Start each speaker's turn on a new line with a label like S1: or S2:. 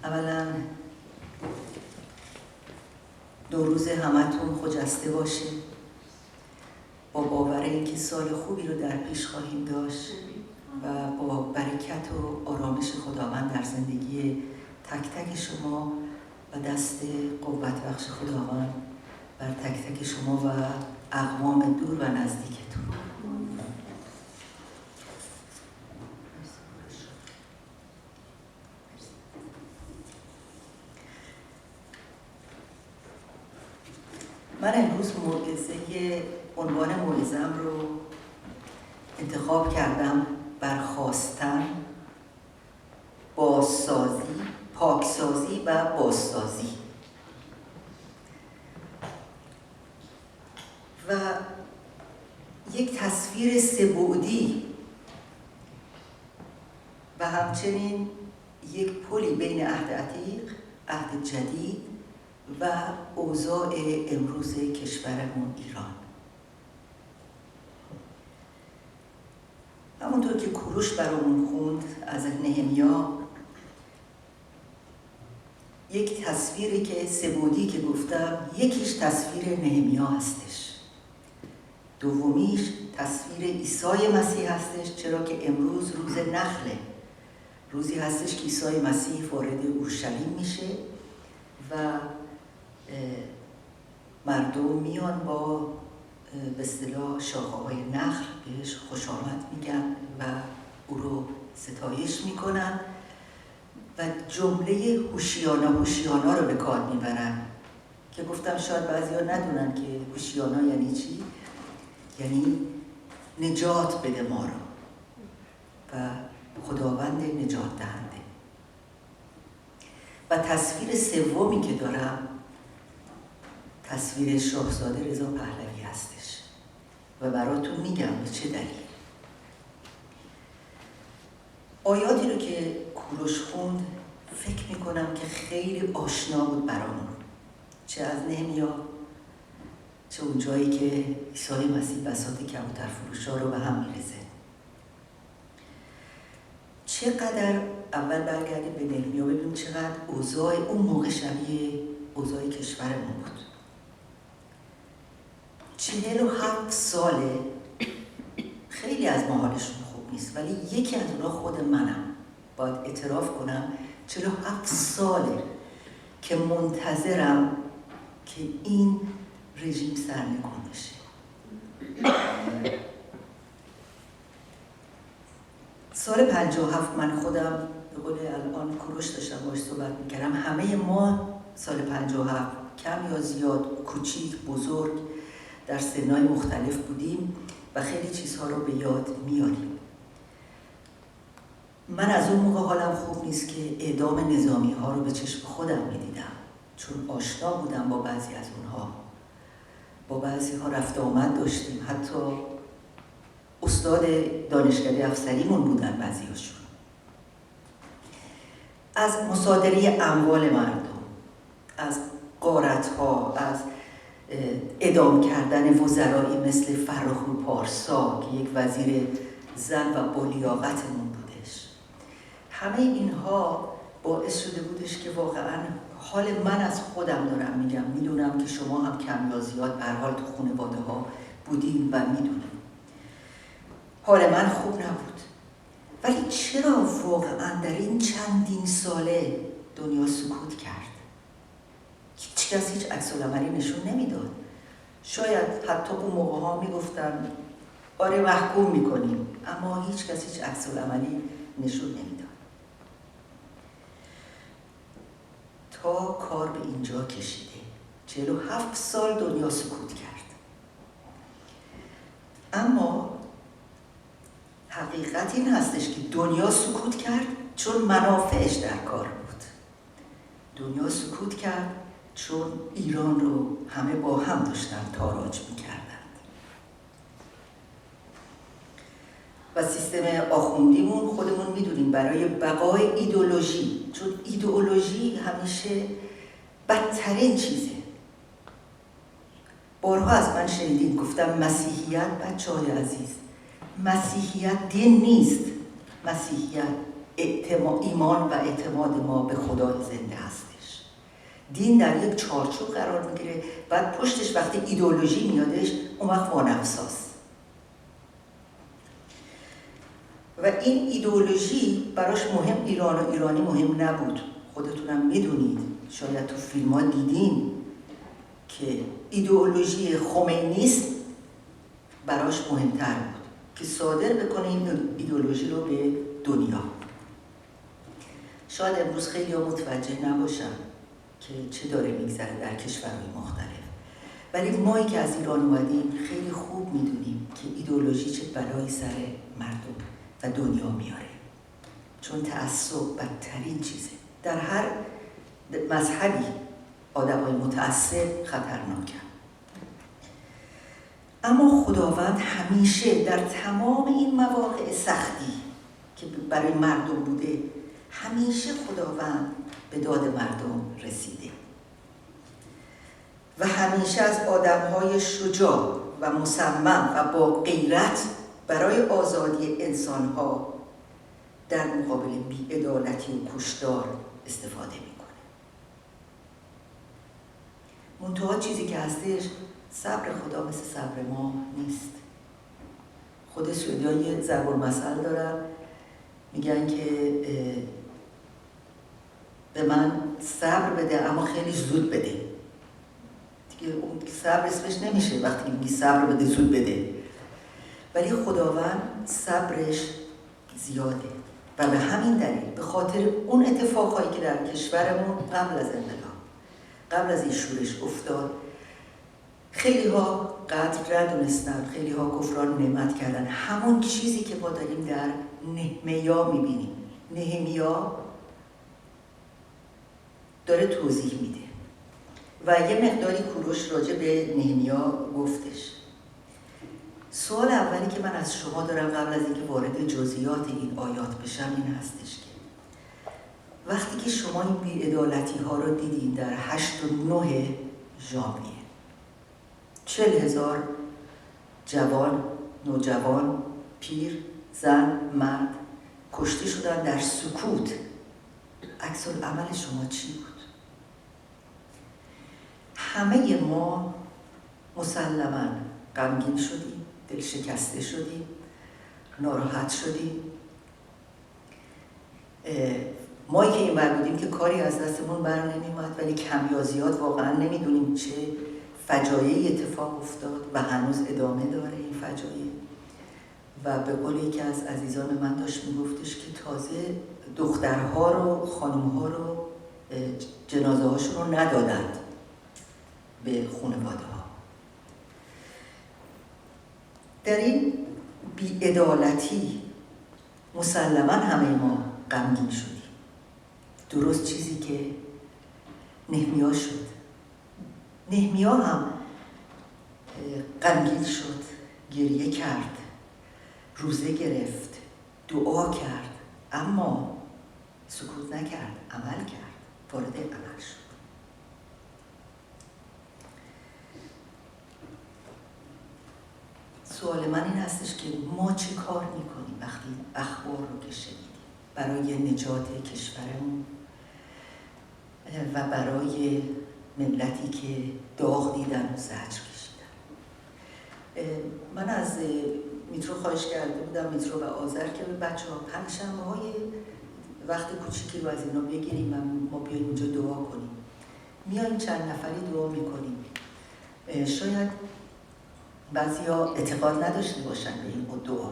S1: اولا نوروز همتون خجسته باشه، با باور اینکه سال خوبی رو در پیش خواهیم داشت و با برکت و آرامش خداوند در زندگی تک تک شما و دست قوت بخش خداوند بر تک تک شما و اقوام دور و نزدیکتون. من امروز عنوان موعظه‌ام رو انتخاب کردم: برخاستن، بازسازی، پاکسازی و بازسازی. و یک تصویر سه‌بعدی و همچنین یک پلی بین عهد عتیق، عهد جدید و اوضاع امروز کشورمون ایران. همونطور که کوروش برامون خوند از نهمیا، یک تصویری که سه‌بعدی که گفتم، یکیش تصویر نهمیا هستش، دومیش تصویر عیسی مسیح هستش، چرا که امروز روز نخله، روزی هستش که عیسی مسیح وارد اورشلیم میشه و مردم میان با به اصطلاح شاخه‌های نخل بهش خوش آمد میگن و او رو ستایش میکنن و جمله هوشیانا رو به کار میبرن که گفتم شاید بعضیا ندونن که هوشیانا یعنی چی؟ یعنی نجات بده ما رو و خداوند نجات دهنده. و تصویر سومی که دارم تصویر شاهزاده رضا پهلوی هستش و براتون میگم به چه دلیل. آیاتی رو که کوروش خوند فکر میکنم که خیلی آشنا بود برامون، چه از نهمیا، چه اون جایی که عیسی مسیح بساط کبوتر فروشا رو به هم میرزه. چقدر اول برگردیم به نهمیا ببینیم چقدر اوضاع اون موقع شبیه اوضاع کشورمون بود. 47 ساله خیلی از ما حالشون خوب نیست، ولی یکی از اونا خود منم، باید اعتراف کنم 47 ساله که منتظرم که این رژیم سرنگون بشه. سال 57 من خودم به قول الان کوروش داشتم باش صحبت میکردم، همه ما سال 57 کم یا زیاد، کوچیک بزرگ، در سنهای مختلف بودیم و خیلی چیزها رو به یاد میاریم. من از اون موقع حالم خوب نیست که اعدام نظامی ها رو به چشم خودم میدیدم، چون آشنا بودم با بعضی از اونها، با بعضی ها رفت آمد داشتیم، حتی استاد دانشکده افسریمون بودن بعضیاشون. از مصادره اموال مردم، از غارت‌ها، از اعدام کردن وزرایی مثل فرخرو پارسا که یک وزیر زن و با لیاقتمون بودش، همه اینها باعث شده بودش که واقعا حال من از خودم دارم میگم، میدونم که شما هم کم یا زیاد به هر حال تو خانواده ها بودین و میدونم حال من خوب نبود. ولی چرا واقعا در این چندین ساله دنیا سکوت کرد؟ هیچ کس هیچ عکس‌العملی نشون نمیداد. شاید حتی اون موقع ها میگفتن آره محکوم میکنیم، اما هیچ کس هیچ عکس‌العملی نشون نمیداد. تا کار به اینجا کشیده، 47 سال دنیا سکوت کرد. اما حقیقت این هستش که دنیا سکوت کرد چون منافعش در کار بود. دنیا سکوت کرد چون ایران رو همه با هم داشتن تاراج میکردند و سیستم آخوندیمون خودمون میدونیم برای بقای ایدئولوژی، چون ایدئولوژی همیشه بدترین چیزه. بارها از من شنیدین گفتم مسیحیت، بچه‌های عزیز، مسیحیت دین نیست، مسیحیت ایمان و اعتماد ما به خدای زنده هستش. دین در یک چارچوب قرار میگیره، بعد پشتش وقتی ایدئولوژی میادش اون وقت وانفساست. و این ایدئولوژی براش مهم، ایران و ایرانی مهم نبود. خودتونم میدونید، شاید تو فیلم ها دیدین که ایدئولوژی خمینیست براش مهمتر بود که صادر بکنه این ایدئولوژی رو به دنیا. شاید امروز خیلی ها متوجه نباشن که چه داره میگذره در کشورهای مختلف، ولی مایی که از ایران اومدیم خیلی خوب میدونیم که ایدئولوژی چه بلایی سر مردم و دنیا میاره، چون تعصب بدترین چیزه. در هر مذهبی آدم‌های متعصب خطرناکه. اما خداوند همیشه در تمام این مواقع سختی که برای مردم بوده، همیشه خداوند به داد مردم رسیده و همیشه از آدم‌های شجاع و مصمم و با غیرت برای آزادی انسان‌ها در مقابل بی‌عدالتی و کشتار استفاده می‌کنه. منتها چیزی که هستش، صبر خدا مثل صبر ما نیست. خود سوئدی‌ها یه ضرب المثل دارن، میگن که به من صبر بده اما خیلی زود بده. دیگه اون صبر اسمش نمیشه وقتی میگی صبر بده زود بده. ولی خداوند صبرش زیاده و به همین دلیل، به خاطر اون اتفاقهایی که در کشورمون قبل از انقلاب، قبل از این شورش افتاد، خیلی ها قدر ندونستن، خیلی ها کفران نعمت کردن. همون چیزی که ما داریم در نهمیا میبینیم. نهمیا داره توضیح میده و یه مقداری کوروش راجع به نهمیا گفتش. سوال اولی که من از شما دارم قبل از اینکه وارد جزئیات این آیات بشم این هستش که وقتی که شما این بی‌عدالتی ها رو دیدین در 8 و 9 ژانویه، 40,000 جوان، نوجوان، پیر، زن، مرد کشته شدن در سکوت، عکس العمل شما چی بود؟ همه ما مسلماً غمگین شدیم، دل شکسته شدیم، ناراحت شدیم. ما که این ور بودیم که کاری از دستمون بر نمی‌آمد، ولی کم یا زیاد واقعا نمیدونیم چه فجایعی اتفاق افتاد و هنوز ادامه داره این فجایع. و به قول یکی از عزیزان من داشت میگفتش که تازه دخترها رو، خانمها رو جنازه هاشون رو ندادند به خانواده ها. در این بی‌عدالتی مسلماً همه ما غمگین شدیم. درست چیزی که نهمیا شد. نهمیا هم غمگین شد، گریه کرد، روزه گرفت، دعا کرد، اما سکوت نکرد، عمل کرد، وارد عمل شد. سوال من این هستش که ما چه کار میکنیم وقتی اخبار رو که شنیدیم برای نجات کشورمون و برای ملتی که داغ دیدن و زجر کشیدن. من از میترو خواهش کرده بودم، میترو و آذر، که بچه ها پنجشنبه‌های وقت کوچیکی رو از اینا بگیریم و ما بیاییم اینجا دعا کنیم. میاییم چند نفری دعا میکنیم. شاید بعضیا اعتقاد نداشته باشن به این دعا،